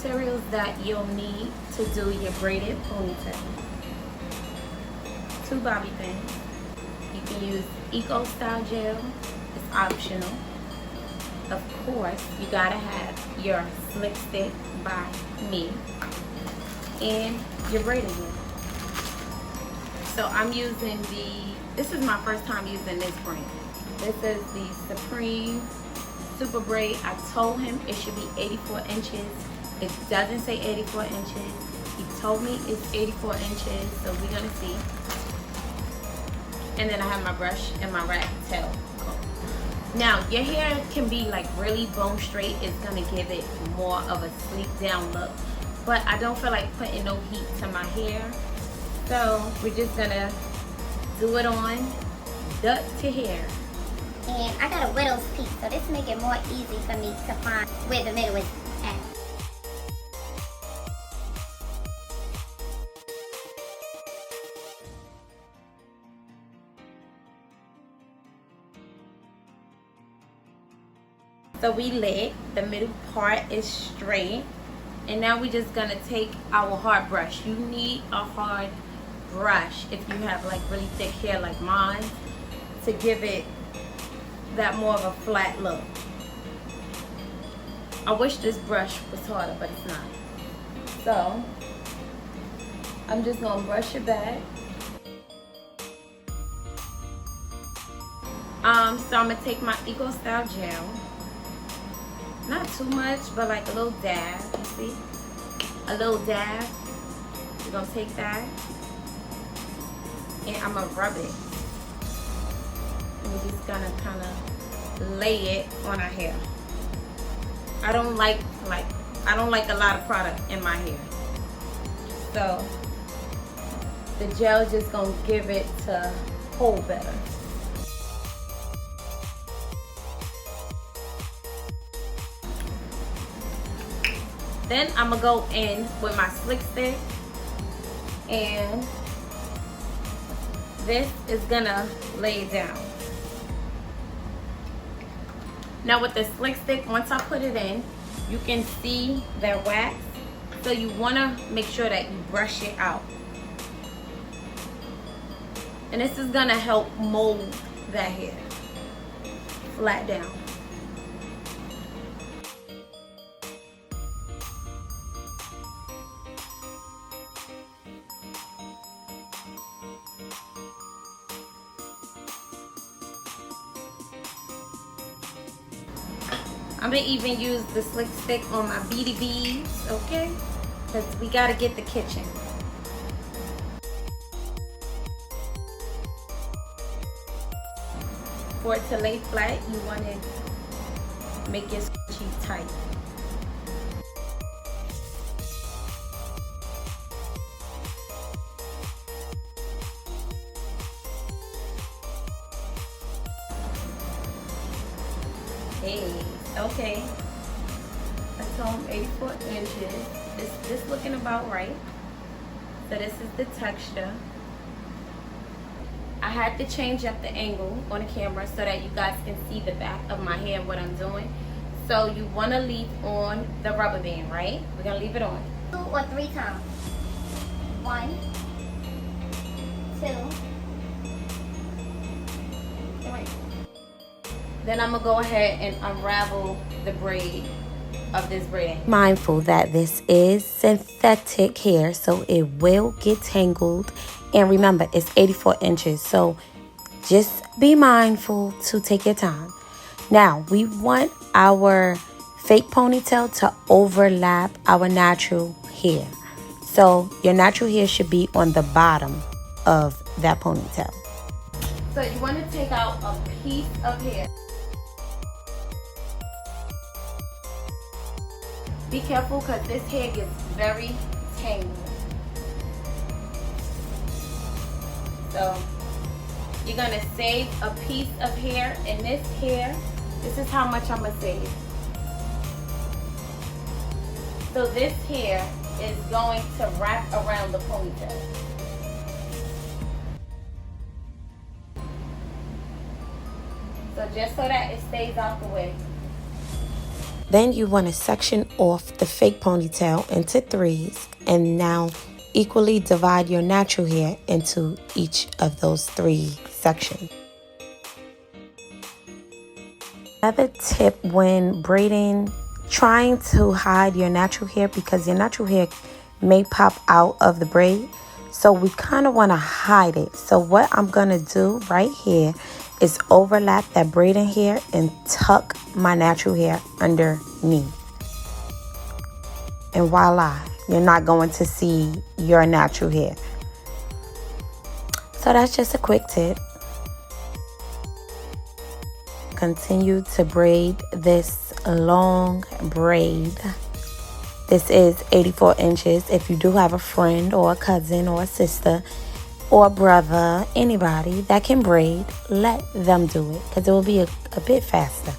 materials that you'll need to do your braided ponytail. 2 bobby pins. You can use EcoStyle gel. It's optional. Of course, you gotta have your slick stick by me and your braiding gel. So I'm using this is my first time using this brand. This is the Supreme Super Braid. I told him it should be 84 inches. It doesn't say 84 inches. He told me it's 84 inches, so we're gonna see. And then I have my brush and my rat tail comb. Now, your hair can be like really bone straight. It's gonna give it more of a sleek down look. But I don't feel like putting no heat to my hair. So we're just gonna do it on duck to hair. And I got a widow's peak, so this make it more easy for me to find where the middle is at. So we lit, the middle part is straight. And now we're just gonna take our hard brush. You need a hard brush if you have like really thick hair like mine to give it that more of a flat look. I wish this brush was harder, but it's not. So I'm just gonna brush it back. So I'm gonna take my EcoStyle gel. Not too much, but like a little dab, you see? A little dab. We're gonna take that and I'm gonna rub it. And we're just gonna kind of lay it on our hair. I don't like a lot of product in my hair. So the gel is just gonna give it to hold better. Then I'm gonna go in with my slick stick, and this is gonna lay it down. Now with the slick stick, once I put it in, you can see that wax. So you wanna make sure that you brush it out. And this is gonna help mold that hair flat down. I'm gonna even use the slick stick on my beady beads, okay? Because we gotta get the kitchen. For it to lay flat, you wanna make it squishy tight. Hey, okay. I told him 84 inches. This looking about right. So this is the texture. I had to change up the angle on the camera so that you guys can see the back of my hair and what I'm doing. So you want to leave on the rubber band, right? We're going to leave it on. 2 or 3 times. 1, 2, 3. Then I'm going to go ahead and unravel the braid of this braid. Mindful that this is synthetic hair, so it will get tangled. And remember, it's 84 inches, so just be mindful to take your time. Now, we want our fake ponytail to overlap our natural hair. So your natural hair should be on the bottom of that ponytail. So you want to take out a piece of hair. Be careful because this hair gets very tangled. So you're going to save a piece of hair, and this hair, this is how much I'm going to save. So this hair is going to wrap around the ponytail. So just so that it stays out the way. Then you want to section off the fake ponytail into 3s, and now equally divide your natural hair into each of those 3 sections. Another tip when braiding, trying to hide your natural hair, because your natural hair may pop out of the braid. So we kind of want to hide it. So what I'm going to do right here is overlap that braiding hair and tuck my natural hair underneath. And voila, you're not going to see your natural hair. So that's just a quick tip. Continue to braid this long braid. This is 84 inches. If you do have a friend or a cousin or a sister or a brother, anybody that can braid, let them do it, because it will be a bit faster.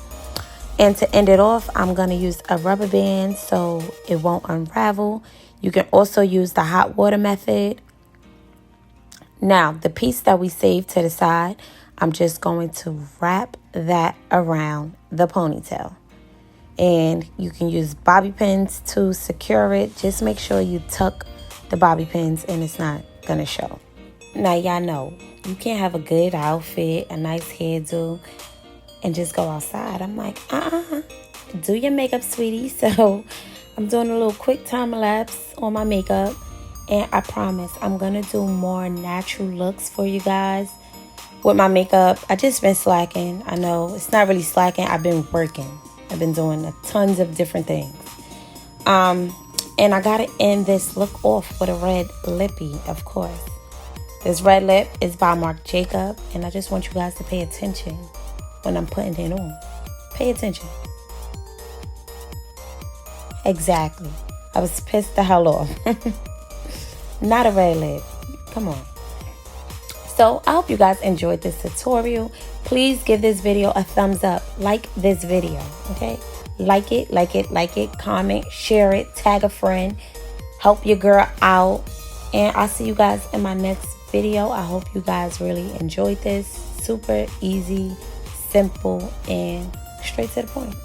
And to end it off, I'm going to use a rubber band so it won't unravel. You can also use the hot water method. Now, the piece that we saved to the side, I'm just going to wrap that around the ponytail. And you can use bobby pins to secure it. Just make sure you tuck the bobby pins and it's not going to show. Now, y'all know, you can't have a good outfit, a nice hairdo, and just go outside. I'm like, do your makeup, sweetie. So I'm doing a little quick time lapse on my makeup. And I promise I'm going to do more natural looks for you guys with my makeup. I just been slacking. I know it's not really slacking. I've been working. I've been doing tons of different things. And I got to end this look off with a red lippy, of course. This red lip is by Marc Jacob. And I just want you guys to pay attention when I'm putting it on. Pay attention. Exactly. I was pissed the hell off. Not a red lip. Come on. So I hope you guys enjoyed this tutorial. Please give this video a thumbs up. Like this video, okay? Like it, comment, share it, tag a friend, help your girl out. And I'll see you guys in my next video. I hope you guys really enjoyed this. Super easy, simple, and straight to the point.